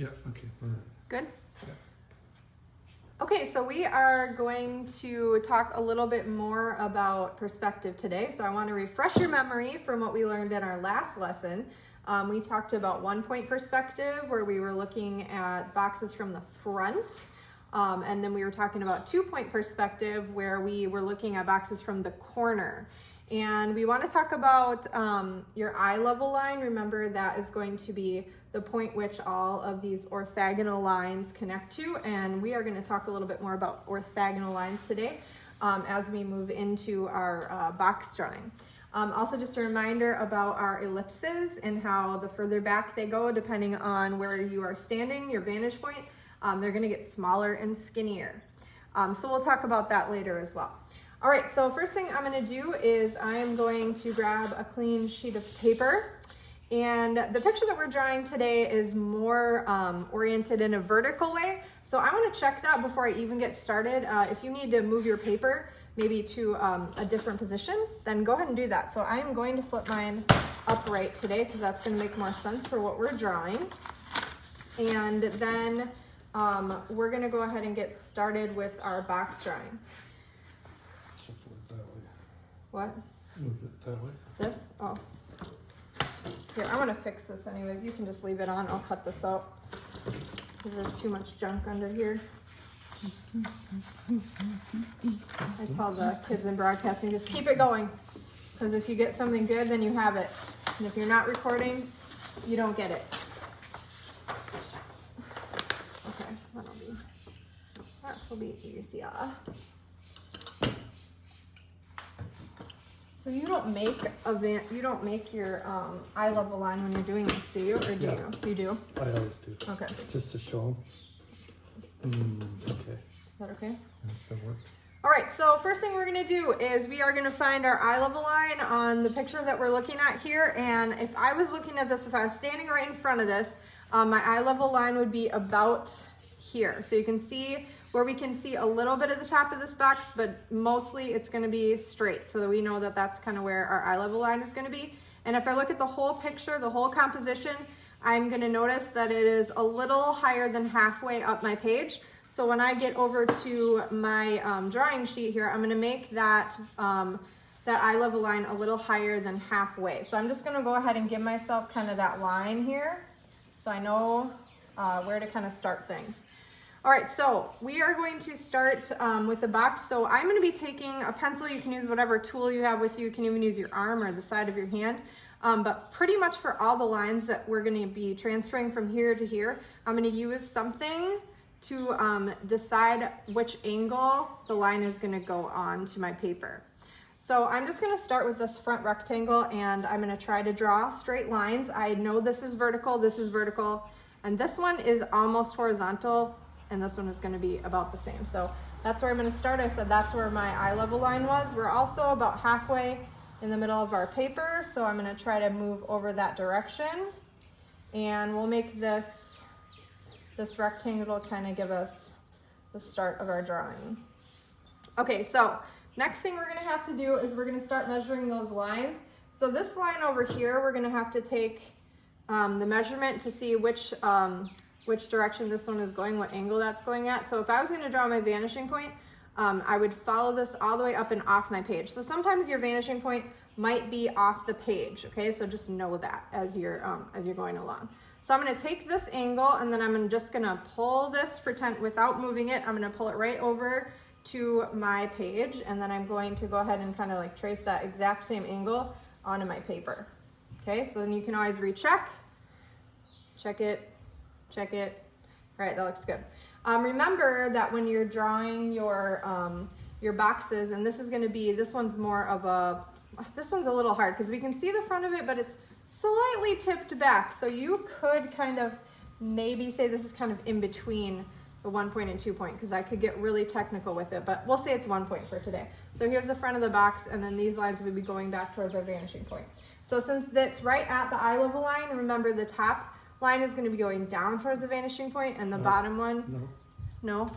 Yeah, okay. All right. Good? Yeah. Okay, so we are going to talk a little bit more about perspective today. So I want to refresh your memory from what we learned in our last lesson. We talked about 1-point perspective, where we were looking at boxes from the front. And then we were talking about 2-point perspective, where we were looking at boxes from the corner. And we want to talk about your eye level line. Remember, that is going to be the point which all of these orthogonal lines connect to. And we are going to talk a little bit more about orthogonal lines today as we move into our box drawing. Also, just a reminder about our ellipses and how the further back they go, depending on where you are standing, your vantage point, they're going to get smaller and skinnier. So we'll talk about that later as well. All right, so first thing I'm going to do is I'm going to grab a clean sheet of paper. And the picture that we're drawing today is more oriented in a vertical way. So I want to check that before I even get started. If you need to move your paper maybe to a different position, then go ahead and do that. So I'm going to flip mine upright today because that's going to make more sense for what we're drawing. And then we're going to go ahead and get started with our box drawing. So flip it that way. What? Move it that way. This? Oh. Here, I want to fix this anyways. You can just leave it on. I'll cut this out because there's too much junk under here. I tell the kids in broadcasting, just keep it going. Because if you get something good, then you have it. And if you're not recording, you don't get it. Okay, that'll be easier. So you don't make your eye level line when you're doing this, do you? Or do you? You do? I always do. Okay. Just to show them. Okay. Is that okay? That works. All right, so first thing we're gonna do is we are gonna find our eye level line on the picture that we're looking at here. And if I was looking at this, if I was standing right in front of this, my eye level line would be about here. So you can see where we can see a little bit of the top of this box, but mostly it's gonna be straight so that we know that that's kind of where our eye level line is gonna be. And if I look at the whole picture, the whole composition, I'm gonna notice that it is a little higher than halfway up my page. So when I get over to my drawing sheet here, I'm gonna make that, that eye level line a little higher than halfway. So I'm just gonna go ahead and give myself kind of that line here so I know where to kind of start things. All right, so we are going to start with the box. So I'm going to be taking a pencil. You can use whatever tool you have with you. You can even use your arm or the side of your hand. But pretty much for all the lines that we're going to be transferring from here to here, I'm going to use something to decide which angle the line is going to go on to my paper. So I'm just going to start with this front rectangle, and I'm going to try to draw straight lines. I know this is vertical, and this one is almost horizontal. And this one is going to be about the same. So that's where I'm going to start. I said that's where my eye level line was. We're also about halfway in the middle of our paper, so I'm going to try to move over that direction. And we'll make this rectangle kind of give us the start of our drawing. Okay, so next thing we're going to have to do is we're going to start measuring those lines. So this line over here, we're going to have to take the measurement to see which direction this one is going, what angle that's going at. So if I was going to draw my vanishing point, I would follow this all the way up and off my page. So sometimes your vanishing point might be off the page, okay? So just know that as you're going along. So I'm going to take this angle, and then I'm just going to pull this, pretend without moving it, I'm going to pull it right over to my page, and then I'm going to go ahead and kind of like trace that exact same angle onto my paper. Okay, so then you can always recheck, check it. Check it. All right, that looks good. Remember that when you're drawing your boxes, and this one's a little hard because we can see the front of it, but it's slightly tipped back. So you could kind of maybe say this is kind of in between the 1-point and 2-point, because I could get really technical with it, but we'll say it's 1-point for today. So here's the front of the box, and then these lines would be going back towards our vanishing point. So since that's right at the eye level line, remember the top line is going to be going down towards the vanishing point, and the bottom one? No.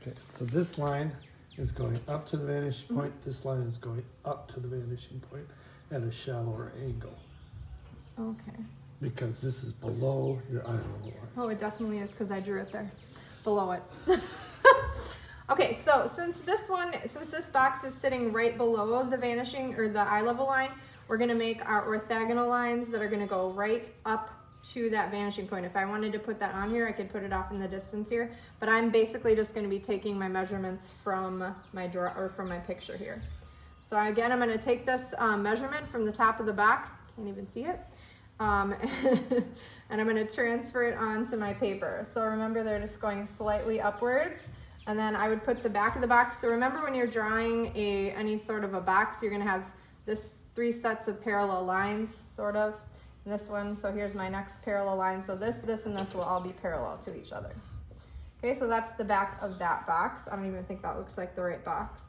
Okay, so this line is going up to the vanishing point. This line is going up to the vanishing point at a shallower angle. Okay. because this is below your eye level line. Oh, it definitely is because I drew it there, below it. Okay, so since this box is sitting right below the vanishing or the eye level line, we're gonna make our orthogonal lines that are gonna go right up to that vanishing point. If I wanted to put that on here, I could put it off in the distance here, but I'm basically just gonna be taking my measurements from my from my picture here. So again, I'm gonna take this measurement from the top of the box, can't even see it, and I'm gonna transfer it onto my paper. So remember, they're just going slightly upwards. And then I would put the back of the box. So remember, when you're drawing any sort of a box, you're gonna have this 3 sets of parallel lines, sort of. And this one, so here's my next parallel line. So this, and this will all be parallel to each other. Okay, so that's the back of that box. I don't even think that looks like the right box.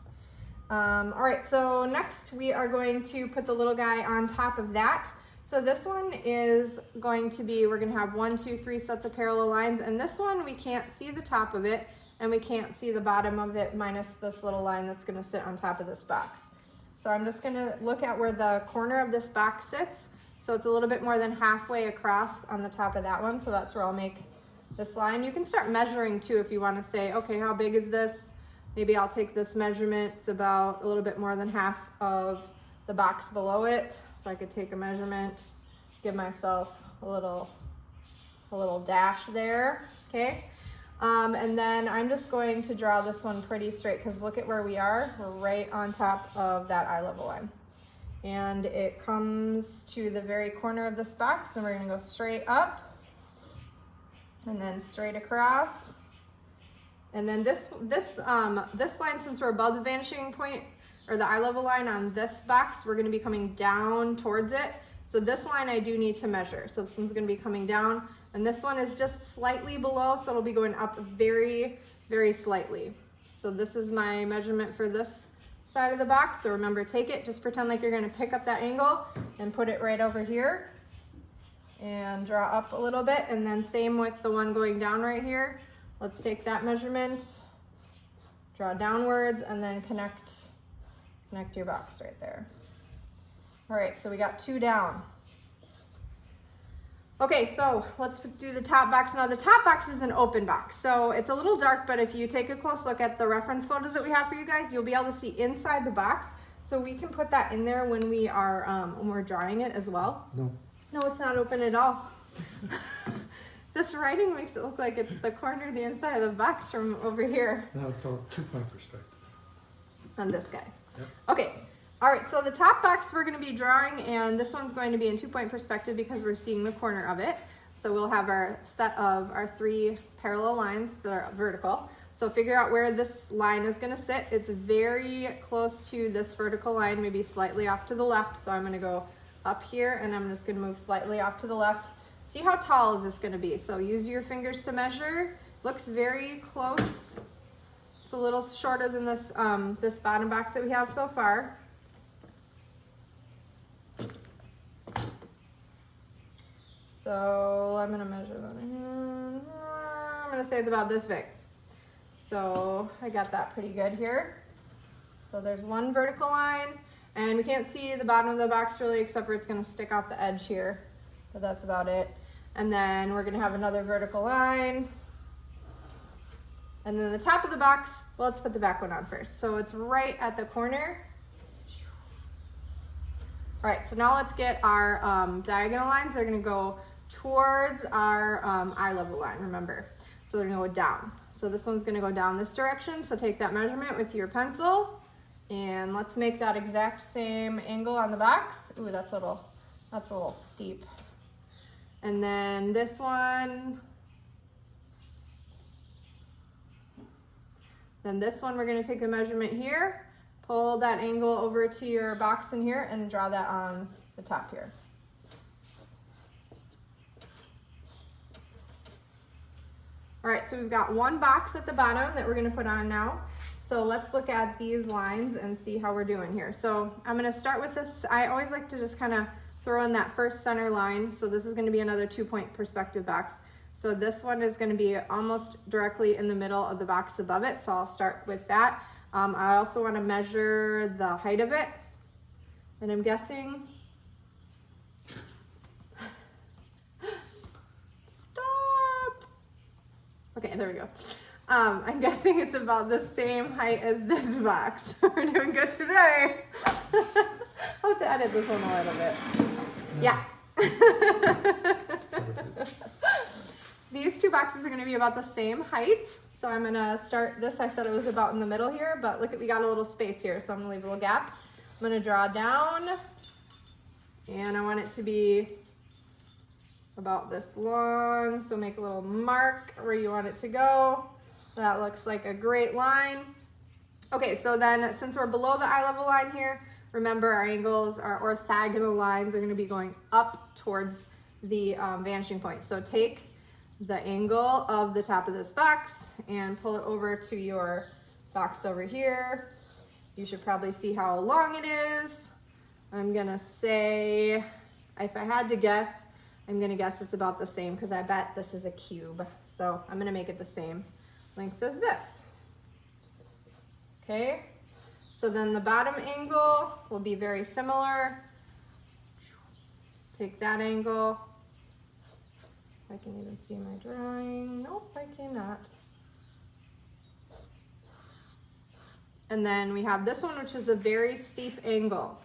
All right, so next we are going to put the little guy on top of that. So this one is going to be, we're gonna have 1, 2, 3 sets of parallel lines. And this one, we can't see the top of it, and we can't see the bottom of it minus this little line that's gonna sit on top of this box. So I'm just gonna look at where the corner of this box sits. So it's a little bit more than halfway across on the top of that one. So that's where I'll make this line. You can start measuring too if you wanna say, okay, how big is this? Maybe I'll take this measurement. It's about a little bit more than half of the box below it. So I could take a measurement, give myself a little dash there, okay? And then I'm just going to draw this one pretty straight, because look at where we are. We're right on top of that eye level line. And it comes to the very corner of this box, and we're gonna go straight up and then straight across. And then this line, since we're above the vanishing point or the eye level line on this box, we're gonna be coming down towards it. So this line I do need to measure. So this one's gonna be coming down. And this one is just slightly below, so it'll be going up very, very slightly. So this is my measurement for this side of the box. So remember, take it, just pretend like you're gonna pick up that angle and put it right over here and draw up a little bit. And then same with the one going down right here. Let's take that measurement, draw downwards, and then connect your box right there. All right, so we got 2 down. Okay, so let's do the top box. Now the top box is an open box, so it's a little dark, but if you take a close look at the reference photos that we have for you guys, you'll be able to see inside the box. So we can put that in there when we're drawing it as well. No. No, it's not open at all. This writing makes it look like it's the corner of the inside of the box from over here. Now it's a 2-point perspective. On this guy. Yep. Okay. All right, so the top box we're gonna be drawing, and this one's going to be in 2-point perspective because we're seeing the corner of it. So we'll have our set of our 3 parallel lines that are vertical. So figure out where this line is gonna sit. It's very close to this vertical line, maybe slightly off to the left. So I'm gonna go up here, and I'm just gonna move slightly off to the left. See how tall is this gonna be? So use your fingers to measure. Looks very close. It's a little shorter than this, this bottom box that we have so far. So I'm gonna measure that. I'm gonna say it's about this big. So I got that pretty good here. So there's one vertical line, and we can't see the bottom of the box really, except for it's gonna stick out the edge here, but that's about it. And then we're gonna have another vertical line. And then the top of the box, well, let's put the back one on first. So it's right at the corner. All right, so now let's get our diagonal lines. They're gonna go towards our eye level line, remember. So they're gonna go down. So this one's gonna go down this direction. So take that measurement with your pencil, and let's make that exact same angle on the box. Ooh, that's a little steep. And then this one, then this one, we're gonna take a measurement here, pull that angle over to your box in here, and draw that on the top here. All right, so we've got one box at the bottom that we're gonna put on now. So let's look at these lines and see how we're doing here. So I'm gonna start with this. I always like to just kind of throw in that first center line. So this is gonna be another 2-point perspective box. So this one is gonna be almost directly in the middle of the box above it. So I'll start with that. I also wanna measure the height of it. And I'm guessing Okay, there we go. I'm guessing it's about the same height as this box. We're doing good today. I'll have to edit this one a little bit. Yeah. These two boxes are going to be about the same height. So I'm going to start this. I said it was about in the middle here, but look at, we got a little space here. So I'm going to leave a little gap. I'm going to draw down, and I want it to be about this long. So make a little mark where you want it to go. That looks like a great line. Okay, so then since we're below the eye level line here, remember our angles, our orthogonal lines are going to be going up towards the vanishing point. So take the angle of the top of this box and pull it over to your box over here. You should probably see how long it is. I'm going to say, if I had to guess, I'm going to guess it's about the same because I bet this is a cube. So I'm going to make it the same length as this. Okay, so then the bottom angle will be very similar. Take that angle. I can even see my drawing. Nope, I cannot. And then we have this one, which is a very steep angle.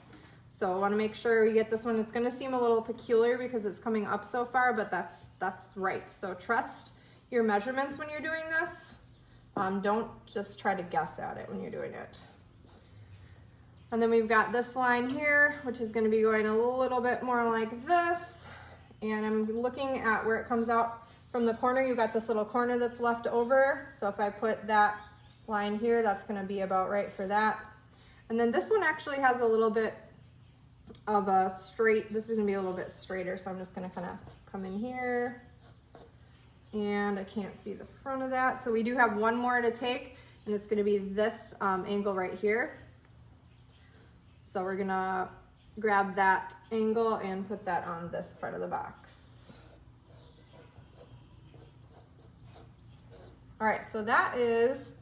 So I want to make sure we get this one. It's going to seem a little peculiar because it's coming up so far, but that's right. So trust your measurements when you're doing this. Don't just try to guess at it when you're doing it. And then we've got this line here, which is going to be going a little bit more like this. And I'm looking at where it comes out from the corner. You've got this little corner that's left over. So if I put that line here, that's going to be about right for that. And then this one actually has a little bit of a straight, this is going to be a little bit straighter. So I'm just going to kind of come in here. And I can't see the front of that. So we do have one more to take, and it's going to be this angle right here. So we're going to grab that angle and put that on this part of the box. All right, so that is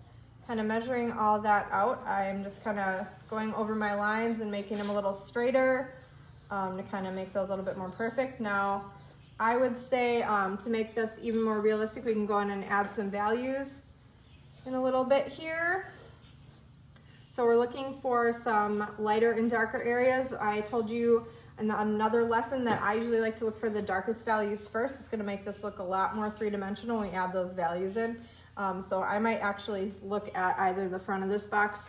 kind of measuring all that out. I'm just kind of going over my lines and making them a little straighter to kind of make those a little bit more perfect. Now, I would say to make this even more realistic, we can go in and add some values in a little bit here. So we're looking for some lighter and darker areas. I told you in another lesson that I usually like to look for the darkest values first. It's going to make this look a lot more three-dimensional when we add those values in. So I might actually look at either the front of this box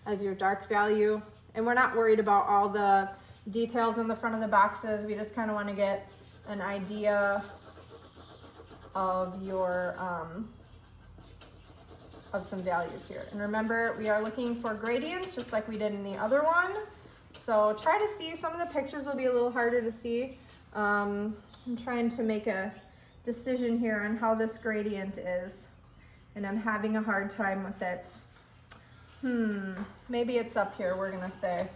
as your dark value. And we're not worried about all the details in the front of the boxes. We just kind of want to get an idea of your of some values here. And remember, we are looking for gradients just like we did in the other one. So try to see, some of the pictures will be a little harder to see. I'm trying to make a decision here on how this gradient is, and I'm having a hard time with it. Maybe it's up here. We're gonna say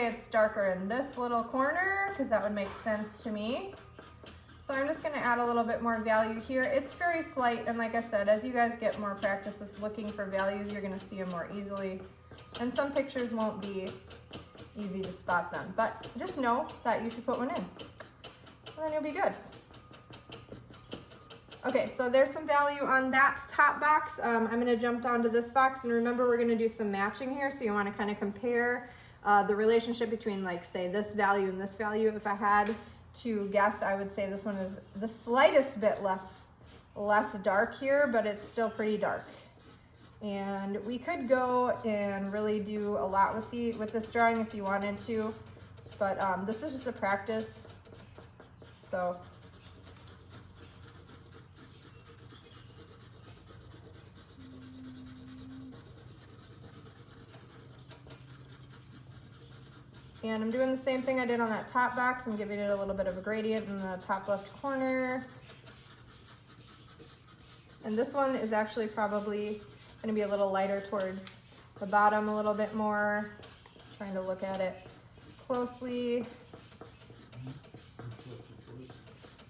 it's darker in this little corner because that would make sense to me. So I'm just gonna add a little bit more value here. It's very slight, and like I said, as you guys get more practice with looking for values, you're gonna see them more easily. And some pictures won't be easy to spot them, but just know that you should put one in, and then you'll be good. Okay, so there's some value on that top box. I'm gonna jump down to this box, and remember, we're gonna do some matching here, so you wanna kind of compare the relationship between, like, say, this value and this value. If I had to guess, I would say this one is the slightest bit less dark here, but it's still pretty dark. And we could go and really do a lot with this drawing if you wanted to, but this is just a practice. So and I'm doing the same thing I did on that top box. I'm giving it a little bit of a gradient in the top left corner. And this one is actually probably going to be a little lighter towards the bottom a little bit more. Trying to look at it closely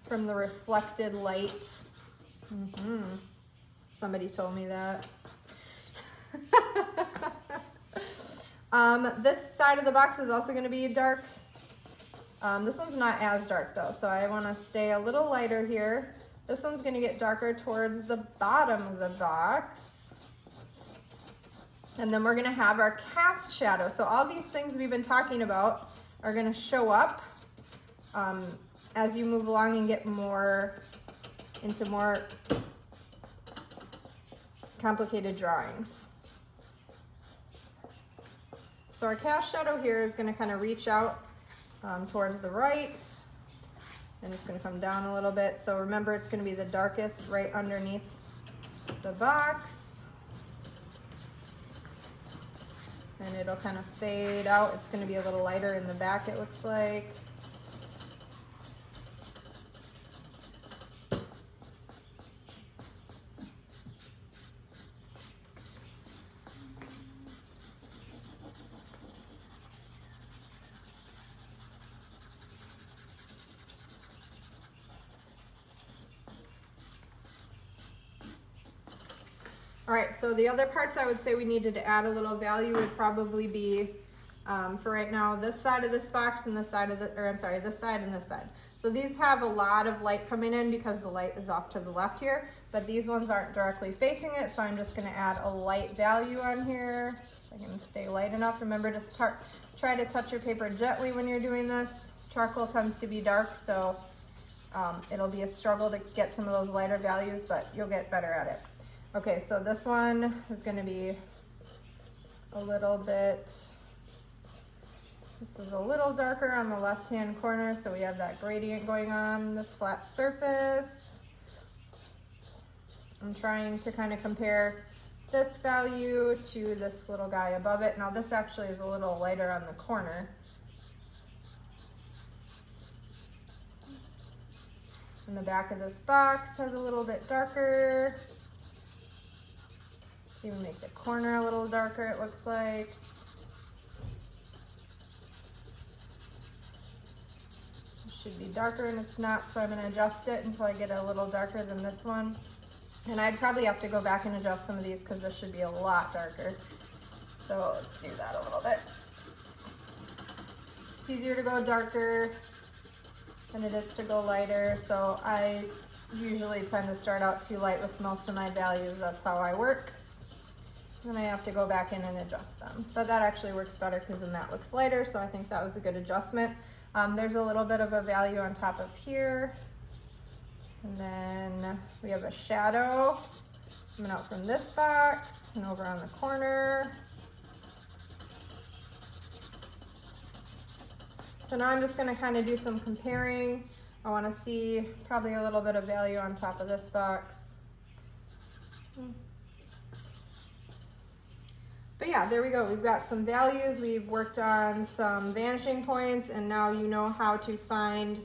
from the reflected light. Somebody told me that. This side of the box is also going to be dark. This one's not as dark though, so I want to stay a little lighter here. This one's gonna get darker towards the bottom of the box. And then we're gonna have our cast shadow. So all these things we've been talking about are gonna show up as you move along and get more into more complicated drawings. So our cast shadow here is gonna kind of reach out towards the right, and it's gonna come down a little bit. So remember, it's gonna be the darkest right underneath the box. And it'll kind of fade out. It's gonna be a little lighter in the back, it looks like. All right, so the other parts I would say we needed to add a little value would probably be, for right now, this side of this box and this side of the, or I'm sorry, this side and this side. So these have a lot of light coming in because the light is off to the left here, but these ones aren't directly facing it, so I'm just gonna add a light value on here. So I can stay light enough. Remember, just try to touch your paper gently when you're doing this. Charcoal tends to be dark, so it'll be a struggle to get some of those lighter values, but you'll get better at it. Okay, so this one is gonna be a little bit, this is a little darker on the left-hand corner, so we have that gradient going on this flat surface. I'm trying to kind of compare this value to this little guy above it. Now this actually is a little lighter on the corner. And the back of this box has a little bit darker. Even make the corner a little darker, it looks like. It should be darker and it's not, so I'm gonna adjust it until I get a little darker than this one. And I'd probably have to go back and adjust some of these because this should be a lot darker. So let's do that a little bit. It's easier to go darker than it is to go lighter, so I usually tend to start out too light with most of my values. That's how I work. Then I have to go back in and adjust them. But that actually works better because then that looks lighter, so I think that was a good adjustment. There's a little bit of a value on top of here. And then we have a shadow coming out from this box and over on the corner. So now I'm just gonna kind of do some comparing. I wanna see probably a little bit of value on top of this box. But yeah, there we go. We've got some values. We've worked on some vanishing points, and now you know how to find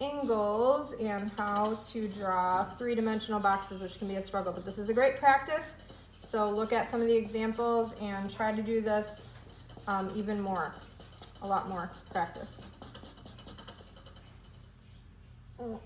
angles and how to draw three-dimensional boxes, which can be a struggle, but this is a great practice. So look at some of the examples and try to do this even more, a lot more practice. Oh.